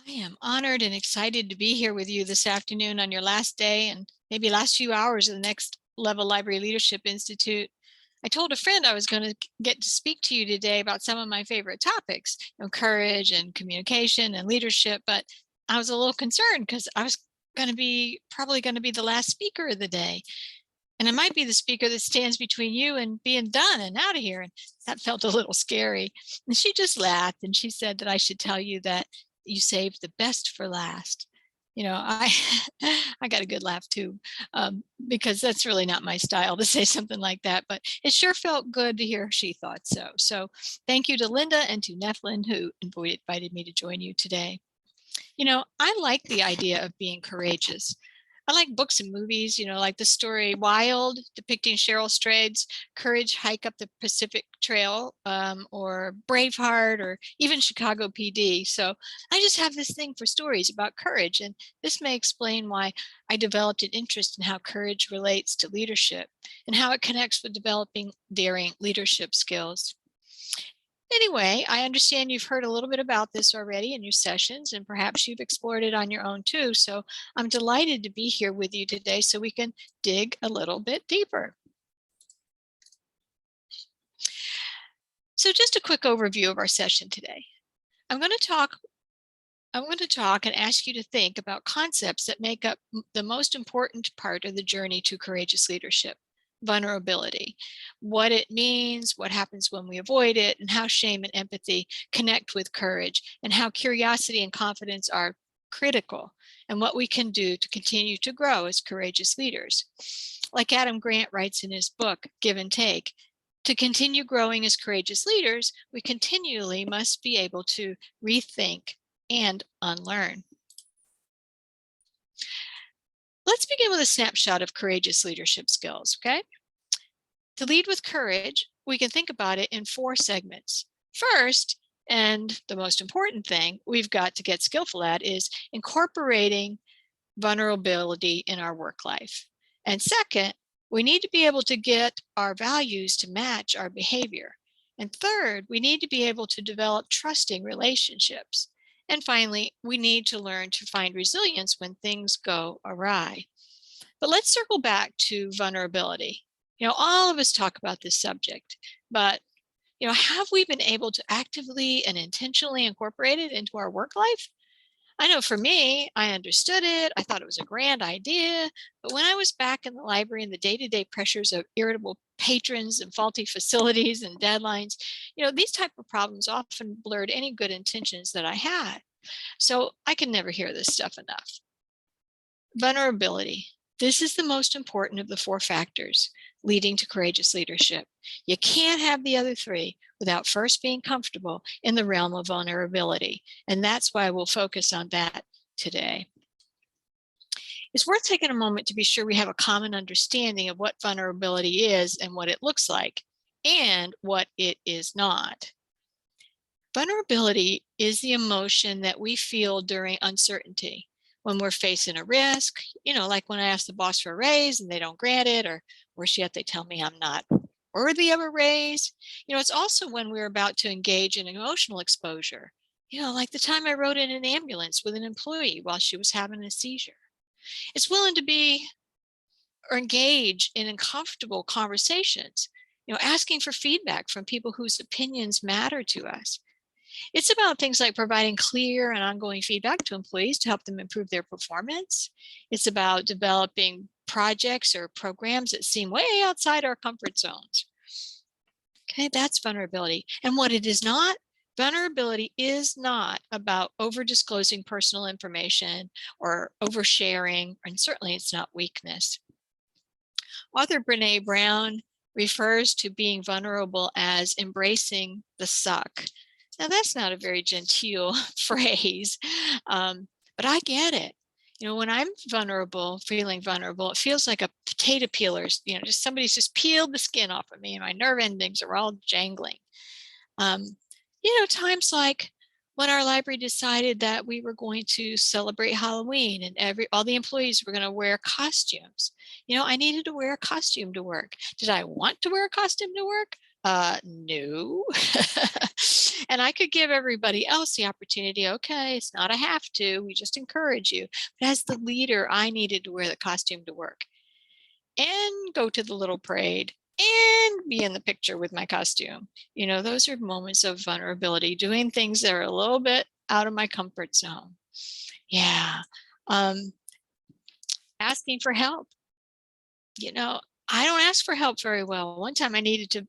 I am honored and excited to be here with you this afternoon on your last day and maybe last few hours of the Next Level Library Leadership Institute. I told a friend I was going to get to speak to you today about some of my favorite topics, courage and communication and leadership, but I was a little concerned because I was probably going to be the last speaker of the day. And I might be the speaker that stands between you and being done and out of here. And that felt a little scary. And she just laughed and she said that I should tell you that you saved the best for last. I I got a good laugh too, because that's really not my style to say something like that. But it sure felt good to hear she thought so. So thank you to Linda and to Neflin who invited me to join you today. I like the idea of being courageous. I like books and movies, like the story Wild, depicting Cheryl Strayed's courage hike up the Pacific Trail, or Braveheart, or even Chicago PD. So I just have this thing for stories about courage, and this may explain why I developed an interest in how courage relates to leadership and how it connects with developing daring leadership skills. Anyway, I understand you've heard a little bit about this already in your sessions, and perhaps you've explored it on your own too. So I'm delighted to be here with you today so we can dig a little bit deeper. So just a quick overview of our session today. I'm going to talk and ask you to think about concepts that make up the most important part of the journey to courageous leadership: vulnerability, what it means, what happens when we avoid it, and how shame and empathy connect with courage, and how curiosity and confidence are critical, and what we can do to continue to grow as courageous leaders. Like Adam Grant writes in his book, Give and Take, to continue growing as courageous leaders, we continually must be able to rethink and unlearn. Let's begin with a snapshot of courageous leadership skills, okay? To lead with courage, we can think about it in 4 segments. First, and the most important thing we've got to get skillful at, is incorporating vulnerability in our work life. And second, we need to be able to get our values to match our behavior. And third, we need to be able to develop trusting relationships. And finally, we need to learn to find resilience when things go awry. But let's circle back to vulnerability. All of us talk about this subject, but have we been able to actively and intentionally incorporate it into our work life? I know for me, I understood it. I thought it was a grand idea. But when I was back in the library and the day-to-day pressures of irritable patrons and faulty facilities and deadlines, these type of problems often blurred any good intentions that I had. So I can never hear this stuff enough. Vulnerability. This is the most important of the 4 factors leading to courageous leadership. You can't have the other 3 without first being comfortable in the realm of vulnerability. And that's why we'll focus on that today. It's worth taking a moment to be sure we have a common understanding of what vulnerability is and what it looks like, and what it is not. Vulnerability is the emotion that we feel during uncertainty, when we're facing a risk, like when I ask the boss for a raise and they don't grant it, or worse yet, they tell me I'm not worthy of a raise. It's also when we're about to engage in emotional exposure, like the time I rode in an ambulance with an employee while she was having a seizure. It's willing to be or engage in uncomfortable conversations, asking for feedback from people whose opinions matter to us. It's about things like providing clear and ongoing feedback to employees to help them improve their performance. It's about developing projects or programs that seem way outside our comfort zones. Okay, that's vulnerability. And what it is not, vulnerability is not about over-disclosing personal information or oversharing, and certainly it's not weakness. Author Brene Brown refers to being vulnerable as embracing the suck. Now, that's not a very genteel phrase, but I get it. When I'm vulnerable, feeling vulnerable, it feels like a potato peelers, just somebody's just peeled the skin off of me and my nerve endings are all jangling. Times like when our library decided that we were going to celebrate Halloween and all the employees were going to wear costumes. I needed to wear a costume to work. Did I want to wear a costume to work? No. And I could give everybody else the opportunity. Okay, it's not a have to. We just encourage you. But as the leader, I needed to wear the costume to work and go to the little parade and be in the picture with my costume. You know, those are moments of vulnerability, doing things that are a little bit out of my comfort zone. Yeah. Asking for help. You know, I don't ask for help very well. One time I needed to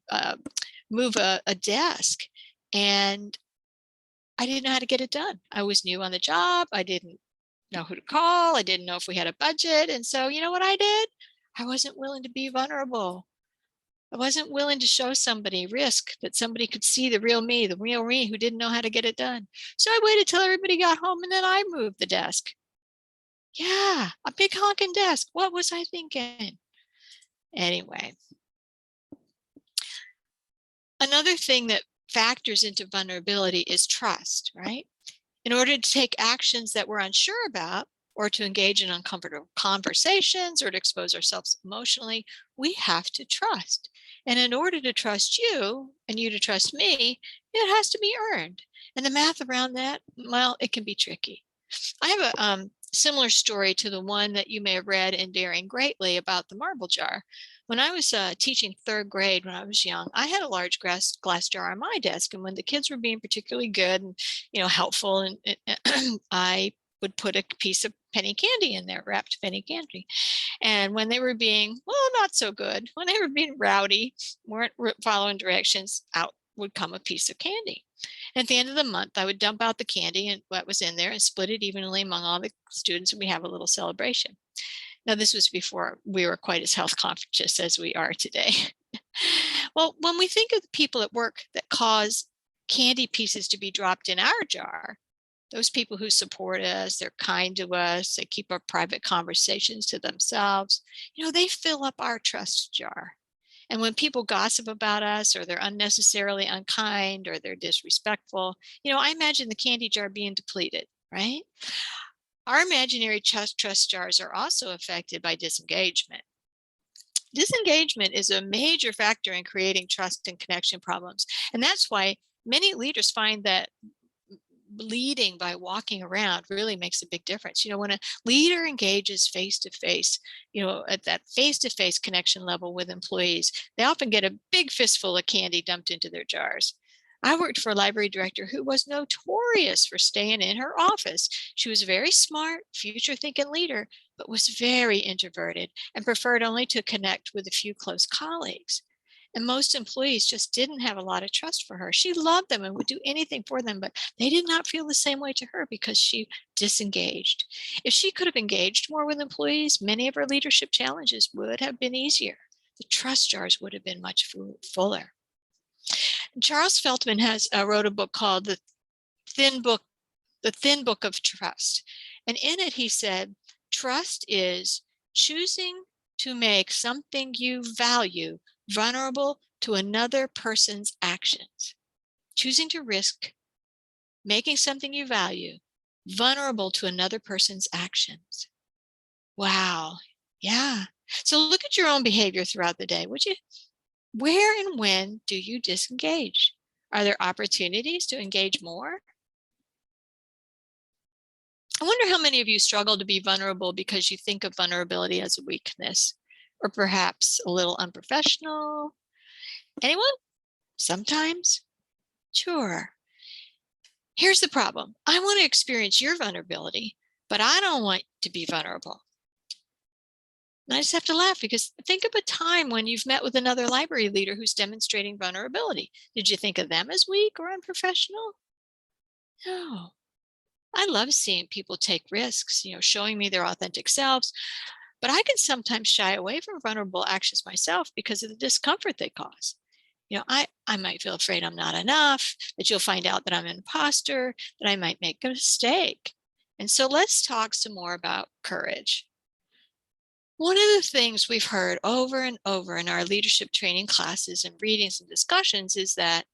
move a desk and I didn't know how to get it done. I was new on the job. I didn't know who to call. I didn't know if we had a budget. And so, you know what I did? I wasn't willing to be vulnerable. I wasn't willing to show somebody risk that somebody could see the real me who didn't know how to get it done. So I waited till everybody got home and then I moved the desk. Yeah, a big honking desk. What was I thinking? Anyway, another thing that factors into vulnerability is trust, right? In order to take actions that we're unsure about, or to engage in uncomfortable conversations, or to expose ourselves emotionally, we have to trust. And in order to trust you and you to trust me, it has to be earned. And the math around that, well, it can be tricky. I have a similar story to the one that you may have read in Daring Greatly about the marble jar. When I was teaching third grade when I was young, I had a large glass jar on my desk. And when the kids were being particularly good and, you know, helpful, and I would put a piece of penny candy in there, wrapped penny candy. And when they were being, well, not so good, when they were being rowdy, weren't following directions, out would come a piece of candy. At the end of the month, I would dump out the candy and what was in there and split it evenly among all the students, and we have a little celebration. Now, this was before we were quite as health conscious as we are today. Well, when we think of the people at work that cause candy pieces to be dropped in our jar, those people who support us, they're kind to us, they keep our private conversations to themselves, you know, they fill up our trust jar. And when people gossip about us, or they're unnecessarily unkind, or they're disrespectful, you know, I imagine the candy jar being depleted, right? Our imaginary trust jars are also affected by disengagement. Disengagement is a major factor in creating trust and connection problems. And that's why many leaders find that leading by walking around really makes a big difference. You know, when a leader engages face to face, you know, at that face to face connection level with employees, they often get a big fistful of candy dumped into their jars. I worked for a library director who was notorious for staying in her office. She was a very smart, future thinking leader, but was very introverted and preferred only to connect with a few close colleagues. And most employees just didn't have a lot of trust for her. She loved them and would do anything for them, but they did not feel the same way to her because she disengaged. If she could have engaged more with employees, many of her leadership challenges would have been easier. The trust jars would have been much fuller. And Charles Feltman has wrote a book called Thin Book, The Thin Book of Trust. And in it, he said, trust is choosing to make something you value vulnerable to another person's actions. Choosing to risk making something you value vulnerable to another person's actions. Wow. Yeah. So look at your own behavior throughout the day, would you? Where and when do you disengage? Are there opportunities to engage more? I wonder how many of you struggle to be vulnerable because you think of vulnerability as a weakness, or perhaps a little unprofessional. Anyone? Sometimes? Sure. Here's the problem. I want to experience your vulnerability, but I don't want to be vulnerable. And I just have to laugh because think of a time when you've met with another library leader who's demonstrating vulnerability. Did you think of them as weak or unprofessional? No. I love seeing people take risks, you know, showing me their authentic selves, but I can sometimes shy away from vulnerable actions myself because of the discomfort they cause. You know, I might feel afraid I'm not enough, that you'll find out that I'm an imposter, that I might make a mistake. And so let's talk some more about courage. One of the things we've heard over and over in our leadership training classes and readings and discussions is that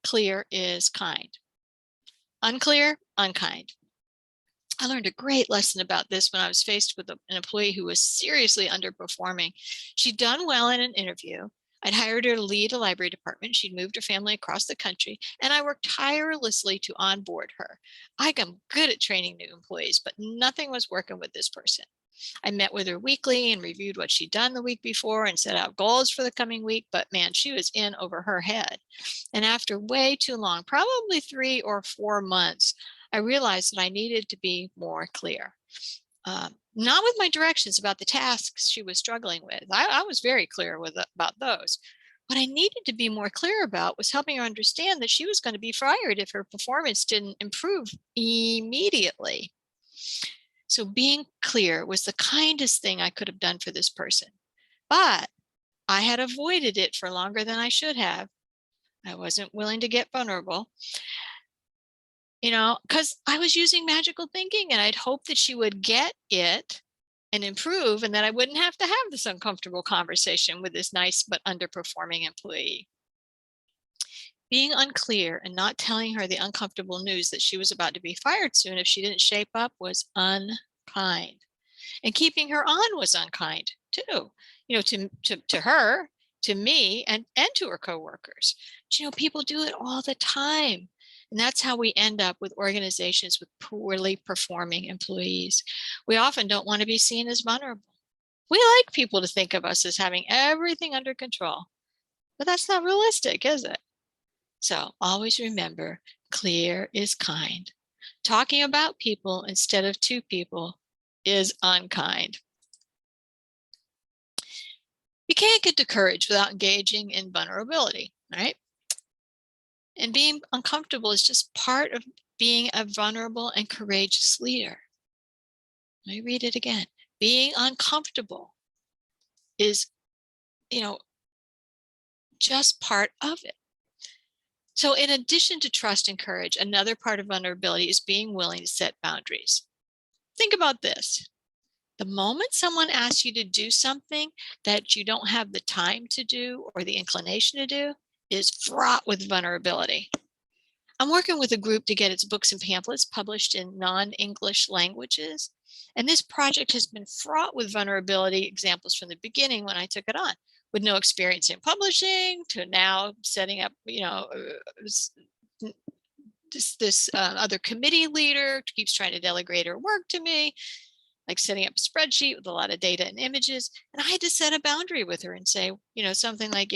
clear is kind. Unclear, unkind. I learned a great lesson about this when I was faced with an employee who was seriously underperforming. She'd done well in an interview, I'd hired her to lead a library department. She'd moved her family across the country, and I worked tirelessly to onboard her. I'm good at training new employees, but nothing was working with this person. I met with her weekly and reviewed what she'd done the week before and set out goals for the coming week, but man, she was in over her head. And after way too long, probably 3 or 4 months, I realized that I needed to be more clear. Not with my directions about the tasks she was struggling with. I was very clear about those. What I needed to be more clear about was helping her understand that she was going to be fired if her performance didn't improve immediately. So being clear was the kindest thing I could have done for this person. But I had avoided it for longer than I should have. I wasn't willing to get vulnerable, because I was using magical thinking and I'd hoped that she would get it and improve and that I wouldn't have to have this uncomfortable conversation with this nice but underperforming employee. Being unclear and not telling her the uncomfortable news that she was about to be fired soon if she didn't shape up was unkind. And keeping her on was unkind too, to her, to me, and to her coworkers. People do it all the time. And that's how we end up with organizations with poorly performing employees. We often don't want to be seen as vulnerable. We like people to think of us as having everything under control, but that's not realistic, is it? So always remember, clear is kind. Talking about people instead of to people is unkind. You can't get to courage without engaging in vulnerability, right? And being uncomfortable is just part of being a vulnerable and courageous leader. Let me read it again. Being uncomfortable is, just part of it. So in addition to trust and courage, another part of vulnerability is being willing to set boundaries. Think about this. The moment someone asks you to do something that you don't have the time to do or the inclination to do is fraught with vulnerability. I'm working with a group to get its books and pamphlets published in non-English languages. And this project has been fraught with vulnerability examples from the beginning when I took it on, with no experience in publishing to now setting up, this other committee leader keeps trying to delegate her work to me, like setting up a spreadsheet with a lot of data and images. And I had to set a boundary with her and say, something like,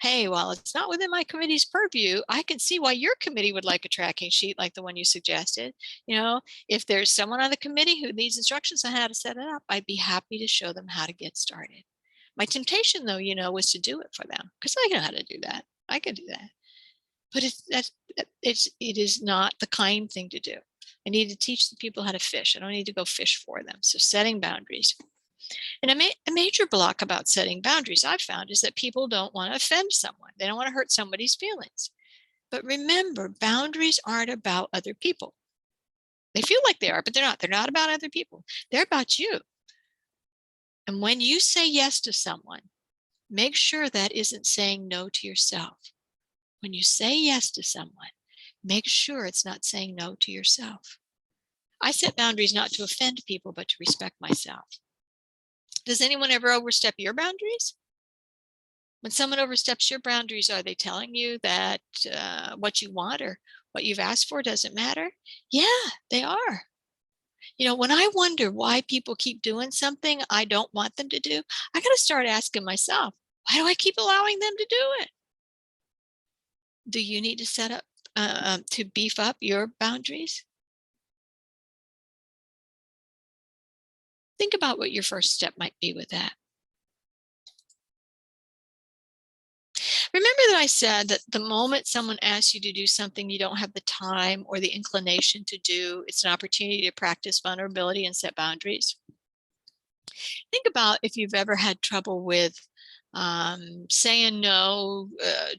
hey, while it's not within my committee's purview, I can see why your committee would like a tracking sheet like the one you suggested. If there's someone on the committee who needs instructions on how to set it up, I'd be happy to show them how to get started. My temptation, though, was to do it for them because I know how to do that. I can do that. But it is not the kind thing to do. I need to teach the people how to fish. I don't need to go fish for them. So setting boundaries. And a major block about setting boundaries I've found is that people don't want to offend someone. They don't want to hurt somebody's feelings. But remember, boundaries aren't about other people. They feel like they are, but they're not. They're not about other people. They're about you. And when you say yes to someone, make sure that isn't saying no to yourself. When you say yes to someone, make sure it's not saying no to yourself. I set boundaries not to offend people, but to respect myself. Does anyone ever overstep your boundaries? When someone oversteps your boundaries, are they telling you that what you want or what you've asked for doesn't matter? Yeah, they are. When I wonder why people keep doing something I don't want them to do, I got to start asking myself, why do I keep allowing them to do it? Do you need to set up to beef up your boundaries? Think about what your first step might be with that. Remember that I said that the moment someone asks you to do something you don't have the time or the inclination to do, it's an opportunity to practice vulnerability and set boundaries. Think about if you've ever had trouble with saying no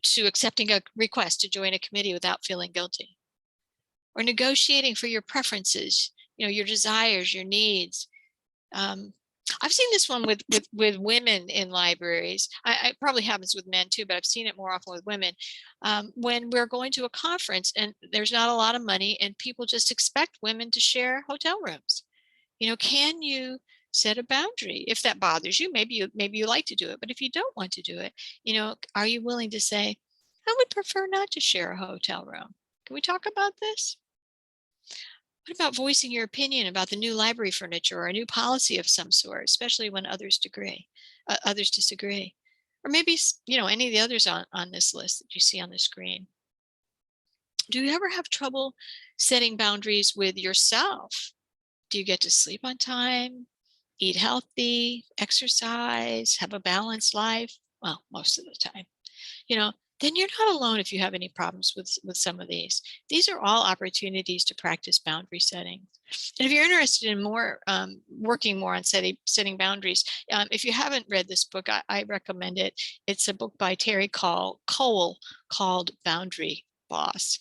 to accepting a request to join a committee without feeling guilty, or negotiating for your preferences, your desires, your needs. I've seen this one with women in libraries. It probably happens with men too, but I've seen it more often with women. When we're going to a conference and there's not a lot of money and people just expect women to share hotel rooms. Can you set a boundary. If that bothers you, maybe you like to do it, but if you don't want to do it, are you willing to say, I would prefer not to share a hotel room. Can we talk about this? What about voicing your opinion about the new library furniture or a new policy of some sort, especially when others disagree? Or maybe, any of the others on this list that you see on the screen. Do you ever have trouble setting boundaries with yourself? Do you get to sleep on time, eat healthy, exercise, have a balanced life? Well, most of the time. Then you're not alone if you have any problems with some of these. These are all opportunities to practice boundary setting. And if you're interested in more, working more on setting boundaries, if you haven't read this book, I recommend it. It's a book by Terry Cole called Boundary Boss.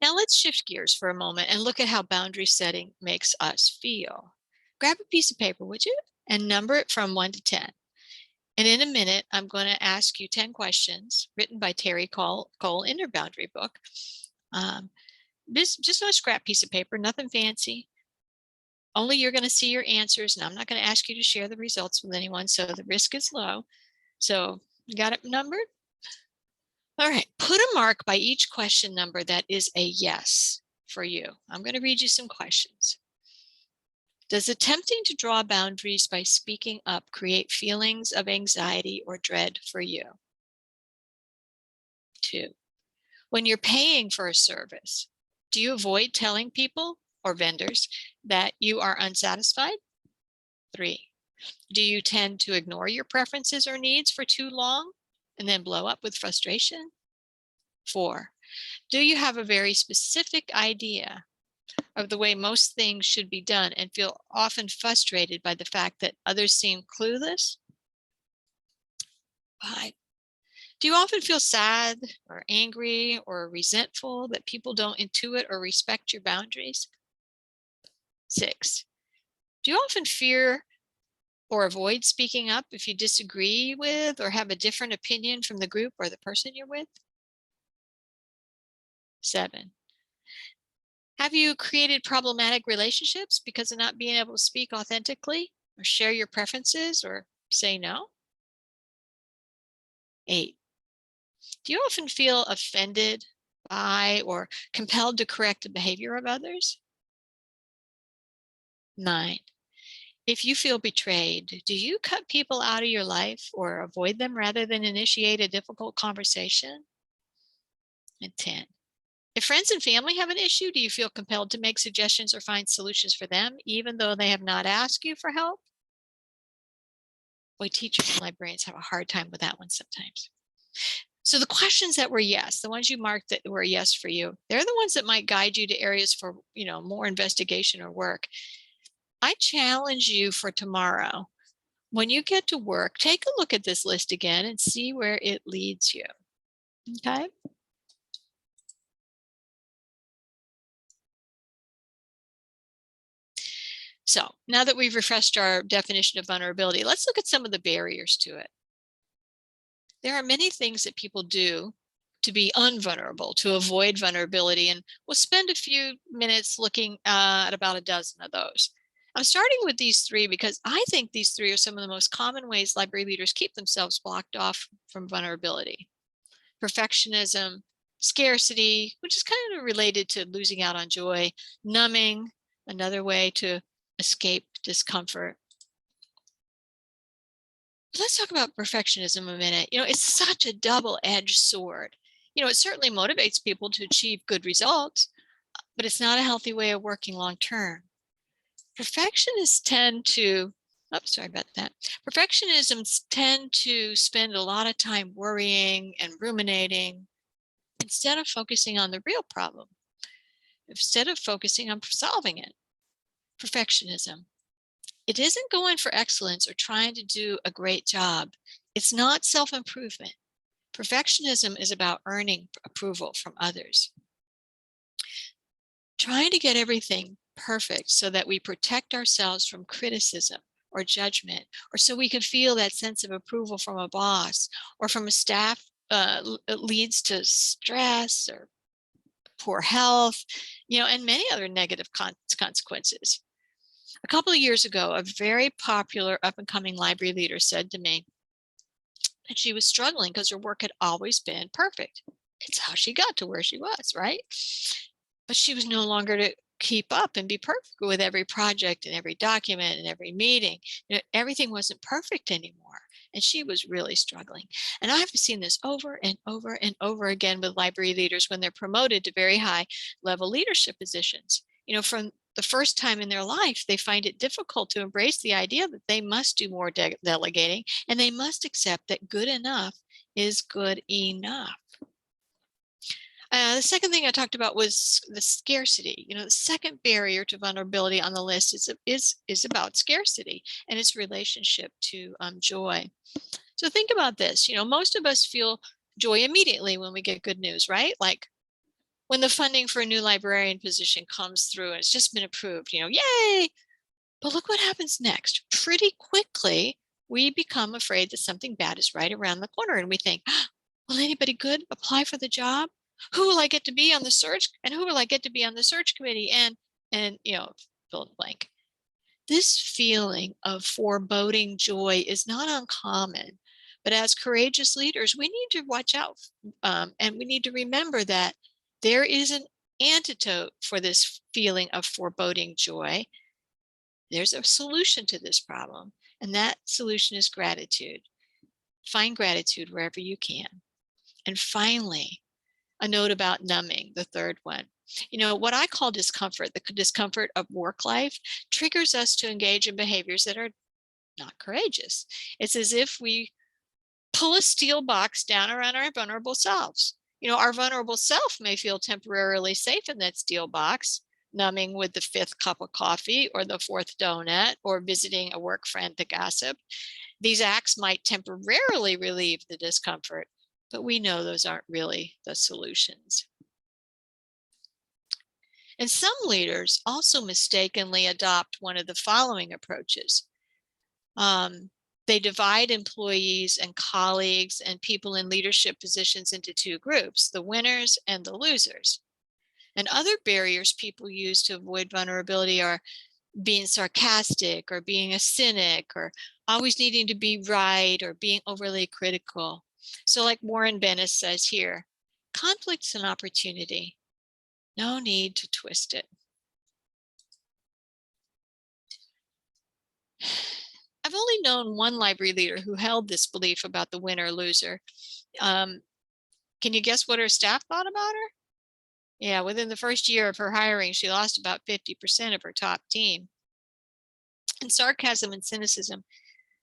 Now let's shift gears for a moment and look at how boundary setting makes us feel. Grab a piece of paper, would you? And number it from 1 to 10. And in a minute, I'm going to ask you 10 questions written by Terry Cole in her boundary book. Just on a scrap piece of paper, nothing fancy. Only you're going to see your answers, and I'm not going to ask you to share the results with anyone, so the risk is low. So you got it numbered? All right, put a mark by each question number that is a yes for you. I'm going to read you some questions. Does attempting to draw boundaries by speaking up create feelings of anxiety or dread for you? 2, when you're paying for a service, do you avoid telling people or vendors that you are unsatisfied? 3, do you tend to ignore your preferences or needs for too long and then blow up with frustration? 4, do you have a very specific idea of the way most things should be done and feel often frustrated by the fact that others seem clueless? 5, do you often feel sad or angry or resentful that people don't intuit or respect your boundaries? 6, do you often fear or avoid speaking up if you disagree with or have a different opinion from the group or the person you're with? 7, have you created problematic relationships because of not being able to speak authentically or share your preferences or say no? 8, do you often feel offended by or compelled to correct the behavior of others? 9, if you feel betrayed, do you cut people out of your life or avoid them rather than initiate a difficult conversation? And 10, if friends and family have an issue, do you feel compelled to make suggestions or find solutions for them, even though they have not asked you for help? Boy, teachers and librarians have a hard time with that one sometimes. So the questions that were yes, the ones you marked that were yes for you, they're the ones that might guide you to areas for, more investigation or work. I challenge you for tomorrow. When you get to work, take a look at this list again and see where it leads you. Okay? So now that we've refreshed our definition of vulnerability, let's look at some of the barriers to it. There are many things that people do to be unvulnerable, to avoid vulnerability, and we'll spend a few minutes looking at about a dozen of those. I'm starting with these 3 because I think these 3 are some of the most common ways library leaders keep themselves blocked off from vulnerability. Perfectionism, scarcity, which is kind of related to losing out on joy, numbing, another way to escape discomfort. Let's talk about perfectionism a minute. It's such a double-edged sword. It certainly motivates people to achieve good results, but it's not a healthy way of working long term. Perfectionists tend to, Perfectionists tend to spend a lot of time worrying and ruminating instead of focusing on the real problem, instead of focusing on solving it. Perfectionism. It isn't going for excellence or trying to do a great job. It's not self-improvement. Perfectionism is about earning approval from others. Trying to get everything perfect so that we protect ourselves from criticism or judgment, or so we can feel that sense of approval from a boss or from a staff leads to stress or poor health, and many other negative consequences. A couple of years ago, a very popular up-and-coming library leader said to me that she was struggling because her work had always been perfect. It's how she got to where she was, right? But she was no longer to keep up and be perfect with every project and every document and every meeting. Everything wasn't perfect anymore. And she was really struggling. And I've seen this over and over and over again with library leaders when they're promoted to very high level leadership positions. From the first time in their life, they find it difficult to embrace the idea that they must do more delegating, and they must accept that good enough is good enough. The second thing I talked about was the scarcity. The second barrier to vulnerability on the list is about scarcity and its relationship to joy. So think about this. Most of us feel joy immediately when we get good news, right? Like when the funding for a new librarian position comes through and it's just been approved, yay! But look what happens next. Pretty quickly, we become afraid that something bad is right around the corner, and we think, will anybody good apply for the job? Who will I get to be on the search? And who will I get to be on the search committee? And fill in the blank. This feeling of foreboding joy is not uncommon, but as courageous leaders, we need to watch out, and we need to remember that there is an antidote for this feeling of foreboding joy. There's a solution to this problem, and that solution is gratitude. Find gratitude wherever you can. And finally, a note about numbing, the third one. What I call discomfort, the discomfort of work life, triggers us to engage in behaviors that are not courageous. It's as if we pull a steel box down around our vulnerable selves. Our vulnerable self may feel temporarily safe in that steel box, numbing with the fifth cup of coffee or the fourth donut or visiting a work friend to gossip. These acts might temporarily relieve the discomfort, but we know those aren't really the solutions. And some leaders also mistakenly adopt one of the following approaches. They divide employees and colleagues and people in leadership positions into two groups, the winners and the losers. And other barriers people use to avoid vulnerability are being sarcastic or being a cynic or always needing to be right or being overly critical. So like Warren Bennett says here, conflict's an opportunity. No need to twist it. I've only known one library leader who held this belief about the winner loser. Can you guess what her staff thought about her? Yeah, within the first year of her hiring, she lost about 50% of her top team. And sarcasm and cynicism.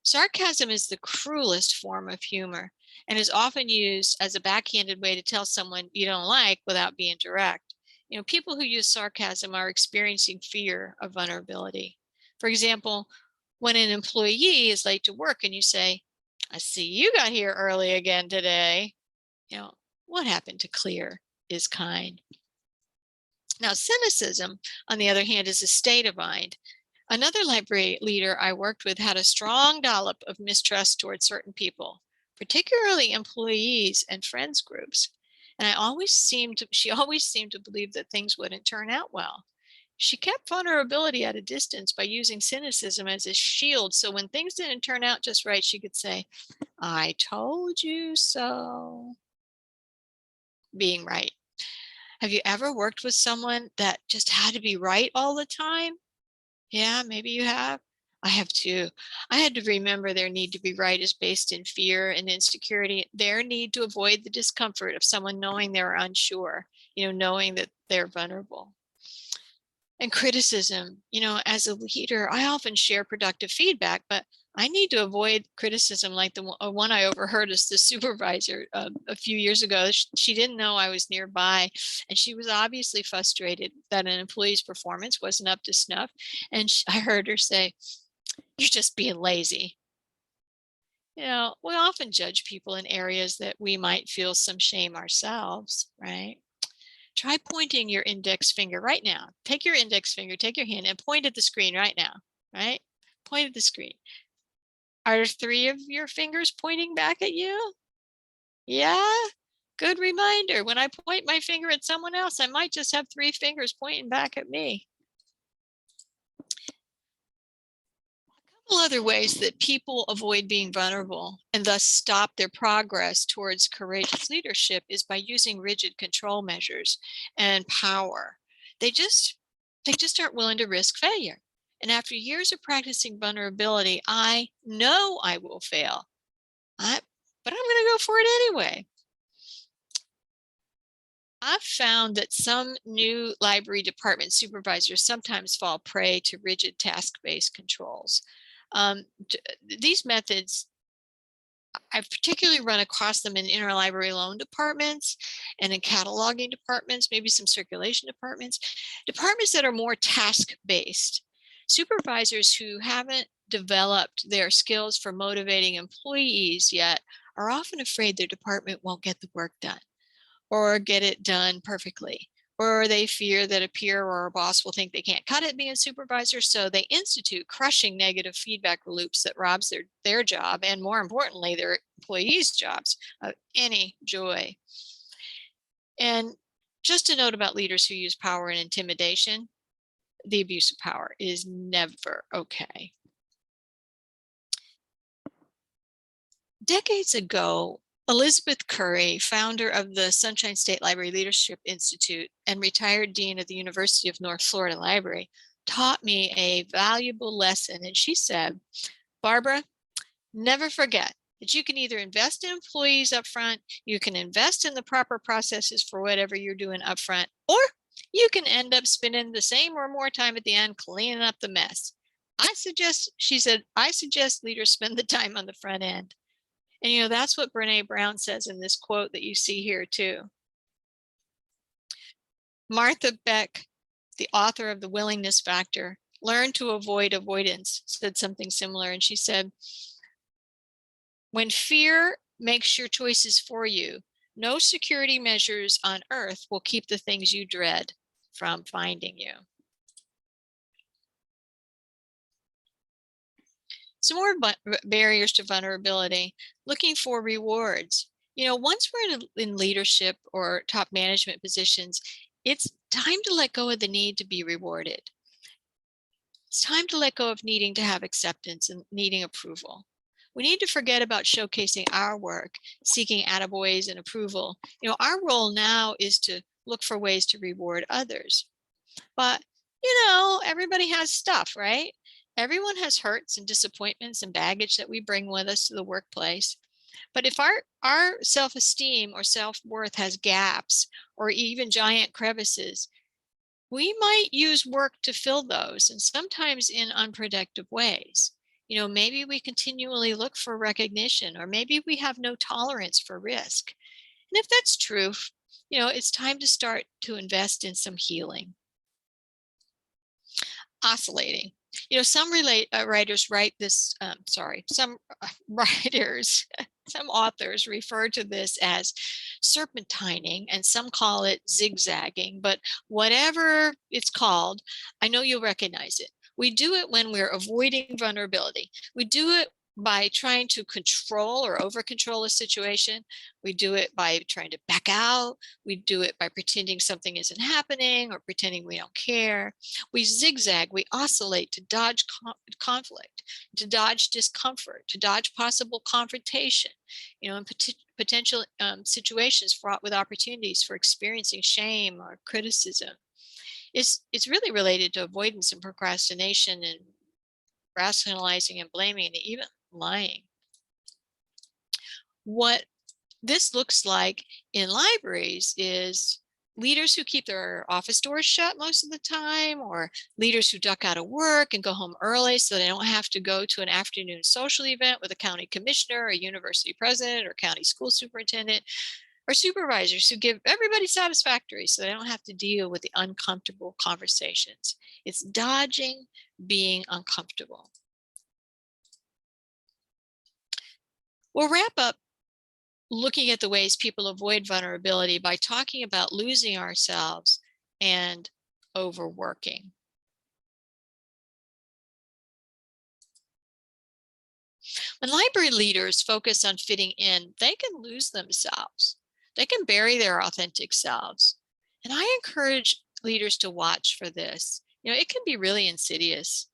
Sarcasm is the cruelest form of humor and is often used as a backhanded way to tell someone you don't like without being direct. People who use sarcasm are experiencing fear of vulnerability. For example, when an employee is late to work and you say, I see you got here early again today. What happened to clear is kind. Now, cynicism, on the other hand, is a state of mind. Another library leader I worked with had a strong dollop of mistrust towards certain people, particularly employees and friends groups. And she always seemed to believe that things wouldn't turn out well. She kept vulnerability at a distance by using cynicism as a shield. So when things didn't turn out just right, she could say, I told you so. Being right. Have you ever worked with someone that just had to be right all the time? Yeah, maybe you have. I have too. I had to remember their need to be right is based in fear and insecurity, their need to avoid the discomfort of someone knowing they're unsure, knowing that they're vulnerable. And criticism, as a leader, I often share productive feedback, but I need to avoid criticism like the one I overheard as the supervisor a few years ago. She didn't know I was nearby, and she was obviously frustrated that an employee's performance wasn't up to snuff. And I heard her say, you're just being lazy. We often judge people in areas that we might feel some shame ourselves, right? Try pointing your index finger right now. Take your index finger, take your hand and point at the screen right now, right? Point at the screen. Are 3 of your fingers pointing back at you? Yeah, good reminder. When I point my finger at someone else, I might just have 3 fingers pointing back at me. Well, other ways that people avoid being vulnerable and thus stop their progress towards courageous leadership is by using rigid control measures and power. They just they just aren't willing to risk failure. And after years of practicing vulnerability, I know I will fail. But I'm going to go for it anyway. I've found that some new library department supervisors sometimes fall prey to rigid task-based controls. These methods, I've particularly run across them in interlibrary loan departments and in cataloging departments, maybe some circulation departments, departments that are more task-based. Supervisors who haven't developed their skills for motivating employees yet are often afraid their department won't get the work done or get it done perfectly, or they fear that a peer or a boss will think they can't cut it being a supervisor, so they institute crushing negative feedback loops that robs their job, and more importantly, their employees' jobs, of any joy. And just a note about leaders who use power and intimidation, the abuse of power is never okay. Decades ago, Elizabeth Curry, founder of the Sunshine State Library Leadership Institute and retired dean of the University of North Florida Library, taught me a valuable lesson. And she said, Barbara, never forget that you can either invest in employees up front, you can invest in the proper processes for whatever you're doing up front, or you can end up spending the same or more time at the end cleaning up the mess. She said, I suggest leaders spend the time on the front end. And that's what Brene Brown says in this quote that you see here too. Martha Beck, the author of The Willingness Factor, Learn to Avoid Avoidance, said something similar. And she said, when fear makes your choices for you, no security measures on earth will keep the things you dread from finding you. Some more barriers to vulnerability, looking for rewards. Once we're in leadership or top management positions, it's time to let go of the need to be rewarded. It's time to let go of needing to have acceptance and needing approval. We need to forget about showcasing our work, seeking attaboys and approval. Our role now is to look for ways to reward others. But, everybody has stuff, right? Everyone has hurts and disappointments and baggage that we bring with us to the workplace. But if our self-esteem or self-worth has gaps or even giant crevices, we might use work to fill those, and sometimes in unproductive ways. Maybe we continually look for recognition, or maybe we have no tolerance for risk. And if that's true, it's time to start to invest in some healing. Oscillating. Some writers write this, some writers, some authors refer to this as serpentining, and some call it zigzagging, but whatever it's called, I know you'll recognize it. We do it when we're avoiding vulnerability. We do it by trying to control or over control a situation. We do it by trying to back out. We do it by pretending something isn't happening or pretending we don't care. We zigzag, we oscillate to dodge conflict, to dodge discomfort, to dodge possible confrontation, in potential situations fraught with opportunities for experiencing shame or criticism. It's really related to avoidance and procrastination and rationalizing and blaming and even lying. What this looks like in libraries is leaders who keep their office doors shut most of the time, or leaders who duck out of work and go home early so they don't have to go to an afternoon social event with a county commissioner, a university president, or county school superintendent, or supervisors who give everybody satisfactory so they don't have to deal with the uncomfortable conversations. It's dodging being uncomfortable. We'll wrap up looking at the ways people avoid vulnerability by talking about losing ourselves and overworking. When library leaders focus on fitting in, they can lose themselves. They can bury their authentic selves. And I encourage leaders to watch for this. It can be really insidious.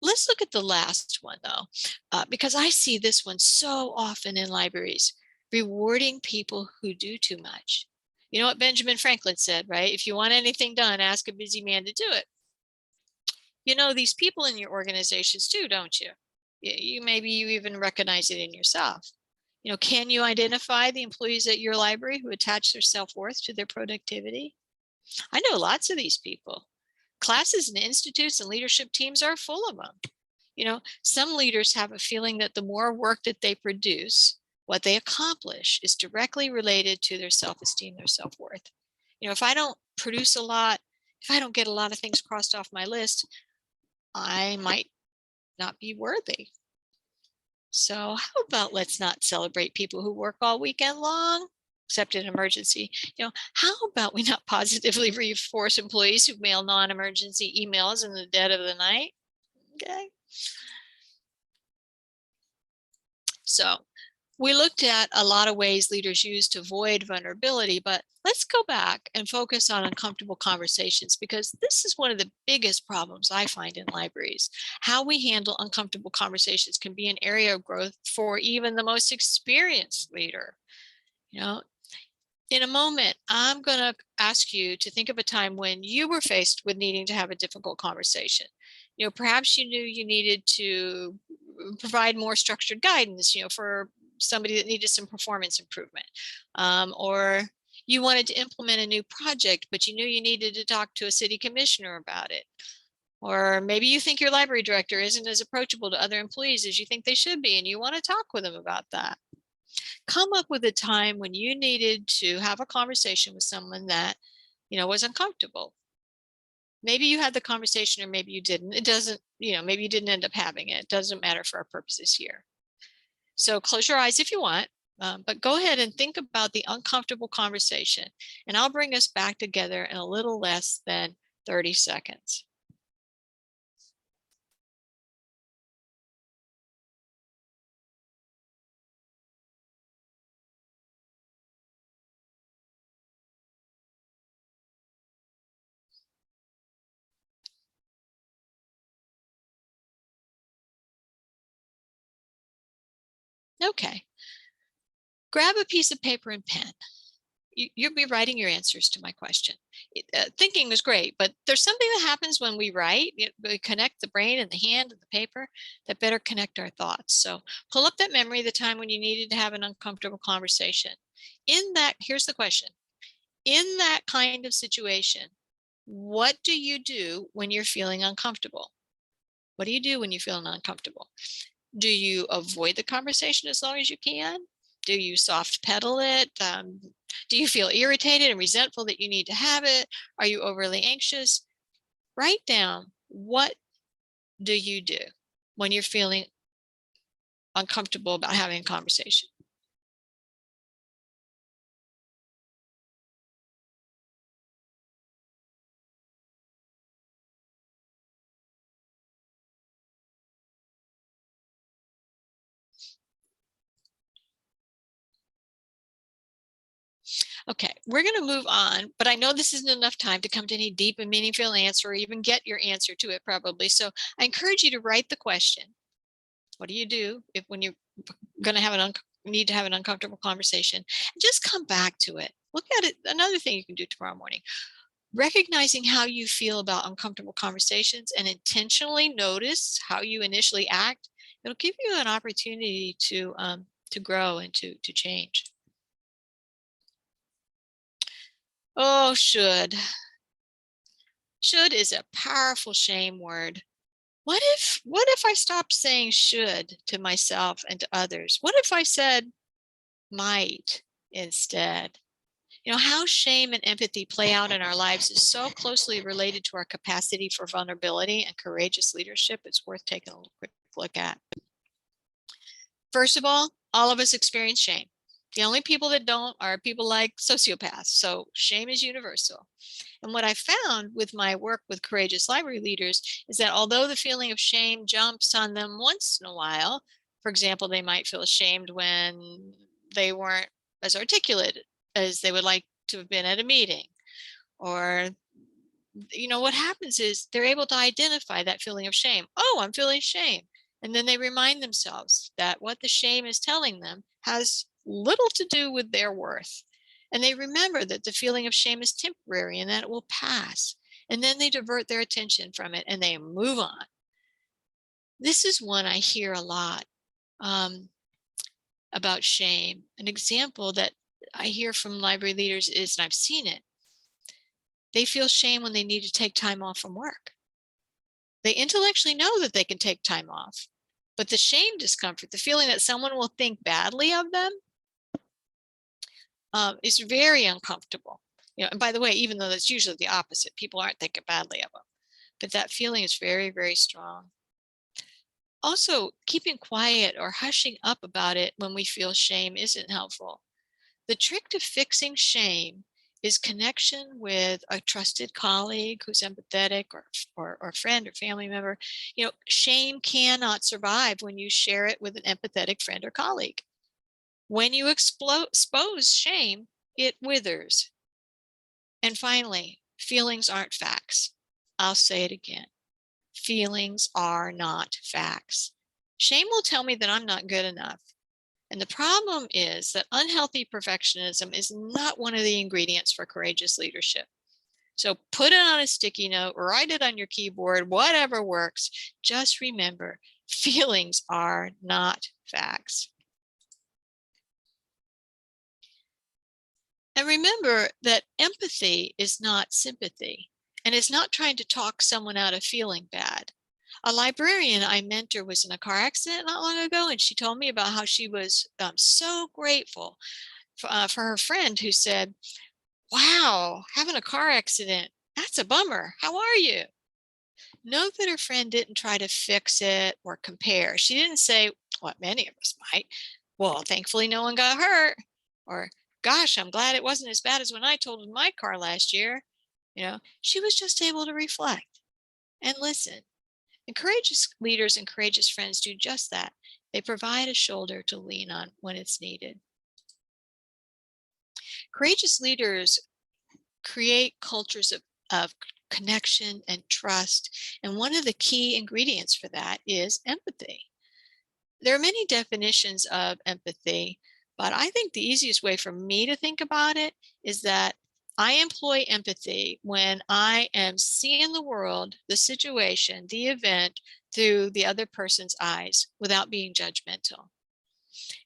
Let's look at the last one though, because I see this one so often in libraries, rewarding people who do too much. You know what Benjamin Franklin said, right? If you want anything done, ask a busy man to do it. You know these people in your organizations too, don't you? Maybe you even recognize it in yourself. You know, can you identify the employees at your library who attach their self-worth to their productivity? I know lots of these people. Classes and institutes and leadership teams are full of them. You know, some leaders have a feeling that the more work that they produce, what they accomplish is directly related to their self-esteem, their self-worth. You know, if I don't produce a lot, if I don't get a lot of things crossed off my list, I might not be worthy. So how about let's not celebrate people who work all weekend long, except in emergency. You know, how about we not positively reinforce employees who mail non-emergency emails in the dead of the night? Okay. So we looked at a lot of ways leaders use to avoid vulnerability, but let's go back and focus on uncomfortable conversations because this is one of the biggest problems I find in libraries. How we handle uncomfortable conversations can be an area of growth for even the most experienced leader. You know, in a moment, I'm going to ask you to think of a time when you were faced with needing to have a difficult conversation. You know, perhaps you knew you needed to provide more structured guidance, you know, for somebody that needed some performance improvement. Or you wanted to implement a new project, but you knew you needed to talk to a city commissioner about it. Or maybe you think your library director isn't as approachable to other employees as you think they should be, and you want to talk with them about that. Come up with a time when you needed to have a conversation with someone that, you know, was uncomfortable. Maybe you had the conversation or maybe you didn't. It doesn't, you know, maybe you didn't end up having it. It doesn't matter for our purposes here. So close your eyes if you want, but go ahead and think about the uncomfortable conversation, and I'll bring us back together in a little less than 30 seconds. Okay, grab a piece of paper and pen. You'll be writing your answers to my question. Thinking is great, but there's something that happens when we write. We connect the brain and the hand and the paper that better connect our thoughts. So pull up that memory of the time when you needed to have an uncomfortable conversation. In that, here's the question. In that kind of situation, what do you do when you're feeling uncomfortable? What do you do when you feel uncomfortable? Do you avoid the conversation as long as you can? Do you soft pedal it? Do you feel irritated and resentful that you need to have it? Are you overly anxious? Write down, what do you do when you're feeling uncomfortable about having a conversation? Okay, we're going to move on, but I know this isn't enough time to come to any deep and meaningful answer or even get your answer to it probably. So I encourage you to write the question. What do you do if when you're going to have need to have an uncomfortable conversation? Just come back to it. Look at it. Another thing you can do tomorrow morning. Recognizing how you feel about uncomfortable conversations and intentionally notice how you initially act. It'll give you an opportunity to grow and to change. Oh, should. Should is a powerful shame word. What if I stopped saying should to myself and to others? What if I said might instead? You know, how shame and empathy play out in our lives is so closely related to our capacity for vulnerability and courageous leadership. It's worth taking a quick look at. First of all of us experience shame. The only people that don't are people like sociopaths. So shame is universal. And what I found with my work with courageous library leaders is that although the feeling of shame jumps on them once in a while, for example, they might feel ashamed when they weren't as articulate as they would like to have been at a meeting, or what happens is they're able to identify that feeling of shame. Oh, I'm feeling shame. And then they remind themselves that what the shame is telling them has little to do with their worth. And they remember that the feeling of shame is temporary and that it will pass. And then they divert their attention from it and they move on. This is one I hear a lot about shame. An example that I hear from library leaders is, and I've seen it, they feel shame when they need to take time off from work. They intellectually know that they can take time off, but the shame discomfort, the feeling that someone will think badly of them, is very uncomfortable. And by the way, even though that's usually the opposite, people aren't thinking badly of them, but that feeling is very, very strong. Also, keeping quiet or hushing up about it when we feel shame isn't helpful. The trick to fixing shame is connection with a trusted colleague who's empathetic, or friend or family member. Shame cannot survive when you share it with an empathetic friend or colleague. When you expose shame, it withers. And finally, feelings aren't facts. I'll say it again. Feelings are not facts. Shame will tell me that I'm not good enough. And the problem is that unhealthy perfectionism is not one of the ingredients for courageous leadership. So put it on a sticky note, write it on your keyboard, whatever works. Just remember, feelings are not facts. And remember that empathy is not sympathy, and it's not trying to talk someone out of feeling bad. A librarian I mentor was in a car accident not long ago, and she told me about how she was so grateful for her friend who said, "Wow, having a car accident, that's a bummer. How are you?" Note that her friend didn't try to fix it or compare. She didn't say, what many of us might, "Well, thankfully no one got hurt," or, "Gosh, I'm glad it wasn't as bad as when I totaled my car last year." She was just able to reflect and listen. And courageous leaders and courageous friends do just that. They provide a shoulder to lean on when it's needed. Courageous leaders create cultures of connection and trust. And one of the key ingredients for that is empathy. There are many definitions of empathy, but I think the easiest way for me to think about it is that I employ empathy when I am seeing the world, the situation, the event through the other person's eyes without being judgmental.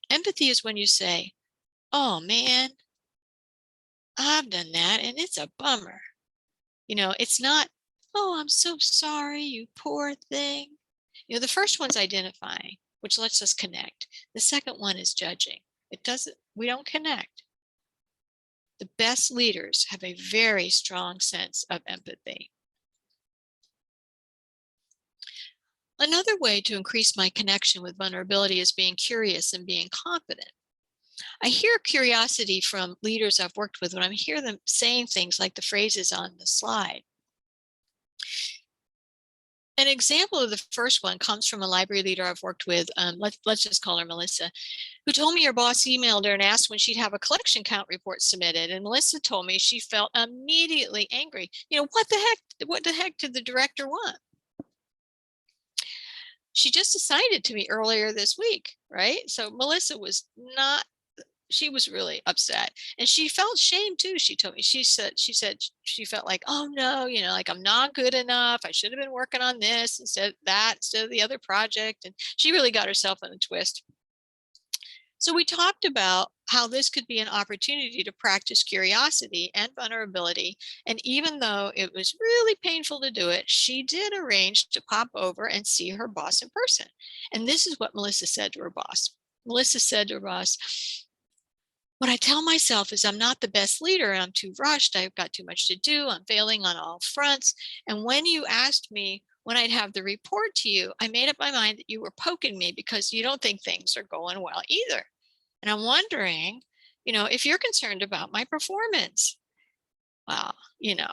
Empathy is when you say, "Oh man, I've done that and it's a bummer." It's not, "Oh, I'm so sorry, you poor thing." The first one's identifying, which lets us connect. The second one is judging. We don't connect. The best leaders have a very strong sense of empathy. Another way to increase my connection with vulnerability is being curious and being confident. I hear curiosity from leaders I've worked with when I hear them saying things like the phrases on the slide. An example of the first one comes from a library leader I've worked with. Let's just call her Melissa, who told me her boss emailed her and asked when she'd have a collection count report submitted. And Melissa told me she felt immediately angry. What the heck did the director want? She just assigned it to me earlier this week, right? So Melissa was not, she was really upset, and she felt shame too. She told me, she said she felt like, "Oh no, like I'm not good enough. I should have been working on this instead of the other project." And she really got herself in a twist. So we talked about how this could be an opportunity to practice curiosity and vulnerability. And even though it was really painful to do it, she did arrange to pop over and see her boss in person. And this is what Melissa said to her boss. Melissa said to her boss, "What I tell myself is I'm not the best leader. I'm too rushed. I've got too much to do. I'm failing on all fronts. And when you asked me when I'd have the report to you, I made up my mind that you were poking me because you don't think things are going well either. And I'm wondering, if you're concerned about my performance." Well,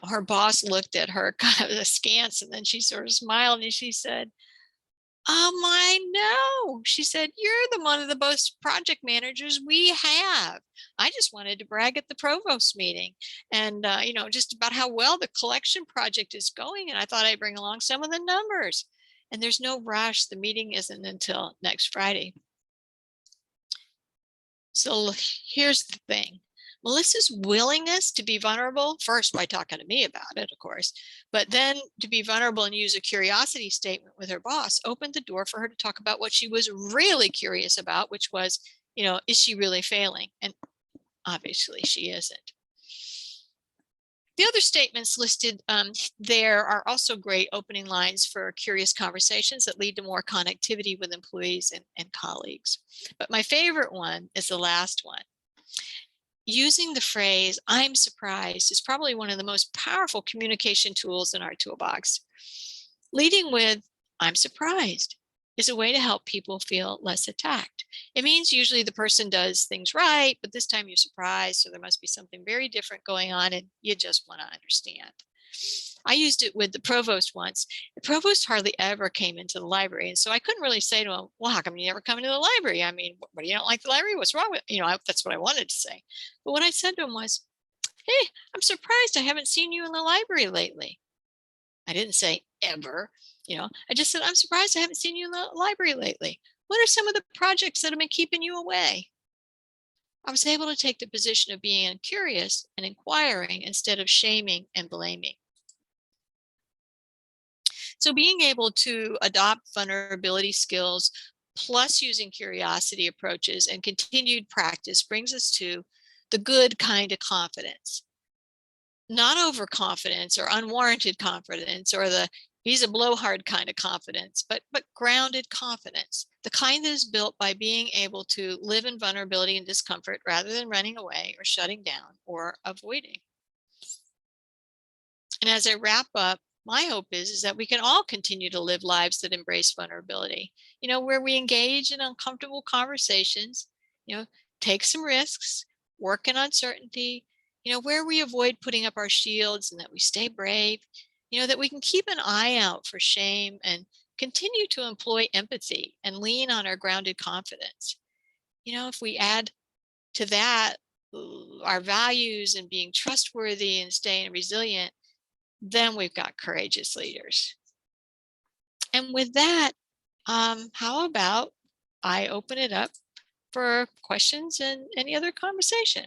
her boss looked at her kind of askance, and then she sort of smiled and she said, I know. She said, you're the one of the best project managers we have. I just wanted to brag at the provost meeting and, just about how well the collection project is going. And I thought I'd bring along some of the numbers. And there's no rush. The meeting isn't until next Friday. So here's the thing. Melissa's willingness to be vulnerable, first by talking to me about it, of course, but then to be vulnerable and use a curiosity statement with her boss opened the door for her to talk about what she was really curious about, which was, is she really failing? And obviously she isn't. The other statements listed there are also great opening lines for curious conversations that lead to more connectivity with employees and colleagues. But my favorite one is the last one. Using the phrase, I'm surprised, is probably one of the most powerful communication tools in our toolbox. Leading with, I'm surprised, is a way to help people feel less attacked. It means usually the person does things right, but this time you're surprised, so there must be something very different going on and you just want to understand. I used it with the provost once. The provost hardly ever came into the library. And so I couldn't really say to him, well, how come you never come into the library? I mean, what, you don't like the library? What's wrong with, that's what I wanted to say. But what I said to him was, hey, I'm surprised I haven't seen you in the library lately. I didn't say ever, I just said, I'm surprised I haven't seen you in the library lately. What are some of the projects that have been keeping you away? I was able to take the position of being curious and inquiring instead of shaming and blaming. So being able to adopt vulnerability skills plus using curiosity approaches and continued practice brings us to the good kind of confidence. Not overconfidence or unwarranted confidence or the he's a blowhard kind of confidence, but grounded confidence, the kind that is built by being able to live in vulnerability and discomfort rather than running away or shutting down or avoiding. And as I wrap up, my hope is that we can all continue to live lives that embrace vulnerability, where we engage in uncomfortable conversations, take some risks, work in uncertainty, where we avoid putting up our shields and that we stay brave, that we can keep an eye out for shame and continue to employ empathy and lean on our grounded confidence. If we add to that our values and being trustworthy and staying resilient, then we've got courageous leaders. And with that, how about I open it up for questions and any other conversation?